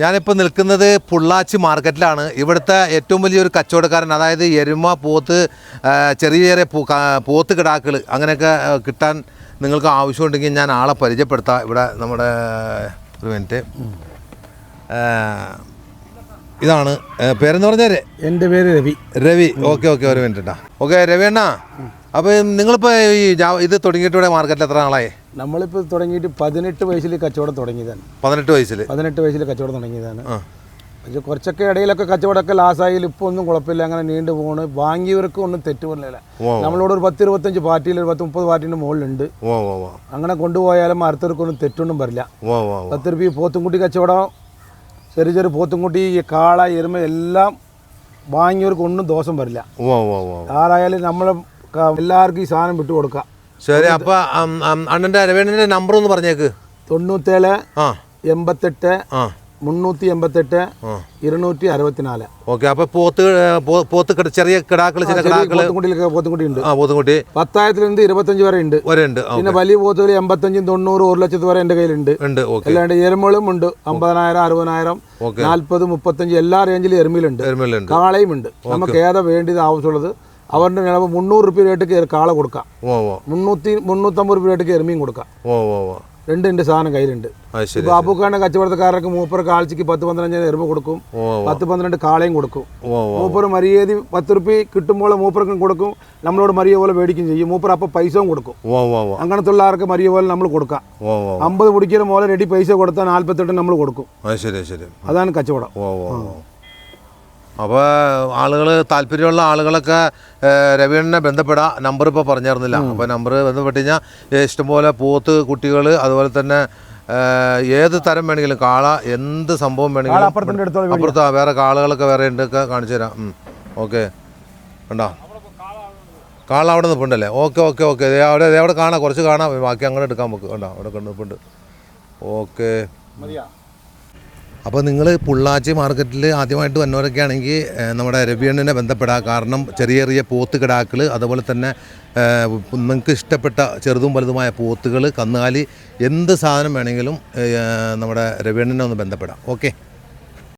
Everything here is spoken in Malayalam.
ഞാനിപ്പോൾ നിൽക്കുന്നത് പൊള്ളാച്ചി മാർക്കറ്റിലാണ്. ഇവിടുത്തെ ഏറ്റവും വലിയൊരു കച്ചവടക്കാരൻ, അതായത് എരുമ, പോത്ത്, ചെറിയ ചെറിയ പോത്ത് കിടാക്കൾ അങ്ങനെയൊക്കെ കിട്ടാൻ നിങ്ങൾക്ക് ആവശ്യമുണ്ടെങ്കിൽ ഞാൻ ആളെ പരിചയപ്പെടുത്താം. ഇവിടെ നമ്മുടെ ഒരു മിനിറ്റ്, ഇതാണ് പേരെന്ന് പറഞ്ഞാൽ എൻ്റെ പേര് രവി. ഓക്കെ ഓക്കെ, ഒരു മിനിറ്റ് കേട്ടോ. ഓക്കെ രവി അണ്ണാ, അപ്പോൾ നിങ്ങളിപ്പോൾ ഈ ഇത് തുടങ്ങിയിട്ട് ഇവിടെ മാർക്കറ്റിൽ എത്ര നാളായി? നമ്മളിപ്പോൾ തുടങ്ങിയിട്ട് 18 വയസ്സിൽ കച്ചവടം തുടങ്ങിയതാണ്. 18 വയസ്സിൽ കച്ചവടം തുടങ്ങിയതാണ്. പക്ഷേ കുറച്ചൊക്കെ ഇടയിലൊക്കെ കച്ചവടമൊക്കെ ലാസായാലും ഇപ്പോൾ ഒന്നും കുഴപ്പമില്ല, അങ്ങനെ നീണ്ടു പോകുന്നു. വാങ്ങിയവർക്ക് ഒന്നും തെറ്റുപോലില്ല. നമ്മളോട് ഒരു 10-25 പാർട്ടിയിൽ ഒരു 10-30 പാർട്ടീൻ്റെ മുകളിലുണ്ട്. അങ്ങനെ കൊണ്ടുപോയാലും അടുത്തവർക്കൊന്നും തെറ്റൊന്നും വരില്ല. 10 രൂപ പോത്തുംകുട്ടി കച്ചവടം, ചെറിയ ചെറിയ പോത്തുംകുട്ടി, കാള, എരുമ എല്ലാം വാങ്ങിയവർക്കൊന്നും ദോഷം വരില്ല. ആരായാലും നമ്മൾ എല്ലാവർക്കും ഈ സാധനം വിട്ടു കൊടുക്കാം. ശരി, അപ്പോൾ അണ്ണൻ്റെ രവേണിൻ്റെ നമ്പർ ഒന്ന് പറഞ്ഞേക്ക്. 97 88 388 264. ഓക്കെ. അപ്പോൾ പോത്ത് ചെറിയ കിടാക്കൾ, പോത്തുംകുട്ടി ഉണ്ട്. പോത്തുംകുട്ടി 10,000 25 വരെ ഉണ്ട്. പിന്നെ വലിയ പോത്തുകൾ 85, 90, 1 ലക്ഷത്ത് വരെ എൻ്റെ കയ്യിലുണ്ട്. അല്ലാണ്ട് എരുമകളും ഉണ്ട്. 50,000, 60,000, 40, 35 എല്ലാ റേഞ്ചിലും എരുമയിലുണ്ട്. കാളയും ഉണ്ട്. നമുക്ക് ഏതാ വേണ്ടത് ആവശ്യമുള്ളത് അവരുടെ നിലവ് 300 രൂപ റേറ്റ് കാള കൊടുക്കാം. 350 രൂപ റേറ്റ് എരുമയും കൊടുക്കാം. രണ്ട് സാധനം കയ്യിലുണ്ട്. ഇപ്പോൾ അബൂഖാന്റെ കച്ചവടക്കാരൊക്കെ മൂപ്പർക്ക് ആഴ്ചക്ക് 10-15 എരുമ കൊടുക്കും, 10-12 കാളയും കൊടുക്കും. മൂപ്പർ മര്യാദ 10 രൂപ കിട്ടുമ്പോൾ മൂപ്പർക്കും കൊടുക്കും, നമ്മളോട് മരിയ പോലെ മേടിക്കും ചെയ്യും. മൂപ്പർ അപ്പോൾ പൈസയും കൊടുക്കും. അങ്ങനത്തെ ഉള്ള ആർക്ക് മരിയ പോലെ നമ്മൾ കൊടുക്കാം. 50 മുടിക്കുന്ന പോലെ റെഡി പൈസ കൊടുത്താൽ 48 നമ്മൾ കൊടുക്കും. അതാണ് കച്ചവടം. അപ്പോൾ ആളുകൾ, താല്പര്യമുള്ള ആളുകളൊക്കെ രവീണ്ണനെ ബന്ധപ്പെടാം. നമ്പർ ഇപ്പോൾ പറഞ്ഞിരുന്നില്ല. അപ്പോൾ നമ്പർ ബന്ധപ്പെട്ട് കഴിഞ്ഞാൽ ഇഷ്ടംപോലെ പോത്ത് കുട്ടികൾ, അതുപോലെ തന്നെ ഏത് തരം വേണമെങ്കിലും കാള, എന്ത് സംഭവം വേണമെങ്കിലും അപ്പുറത്ത് വേറെ കാളകളൊക്കെ വേറെ ഉണ്ട്, ഒക്കെ കാണിച്ചു തരാം. ഓക്കെ, ഉണ്ടോ കാള അവിടെ നിൽപ്പുണ്ടല്ലേ? ഓക്കെ ഓക്കെ ഓക്കെ, അവിടെ കാണാം, കുറച്ച് കാണാം, ബാക്കി അങ്ങനെ എടുക്കാൻ നമുക്ക്. ഉണ്ടോ അവിടെ നിൽപ്പുണ്ട്. ഓക്കെ. അപ്പോൾ നിങ്ങൾ പൊള്ളാച്ചി മാർക്കറ്റിൽ ആദ്യമായിട്ട് വന്നവരൊക്കെ ആണെങ്കിൽ നമ്മുടെ രവിയണ്ണനെ ബന്ധപ്പെടാം. കാരണം ചെറിയ ചെറിയ പോത്ത് കിടാക്കൾ, അതുപോലെ തന്നെ നിങ്ങൾക്ക് ഇഷ്ടപ്പെട്ട ചെറുതും വലുതുമായ പോത്തുകൾ, കന്നുകാലി, എന്ത് സാധനം വേണമെങ്കിലും നമ്മുടെ രവിയണ്ണനെ ഒന്ന് ബന്ധപ്പെടാം. ഓക്കെ.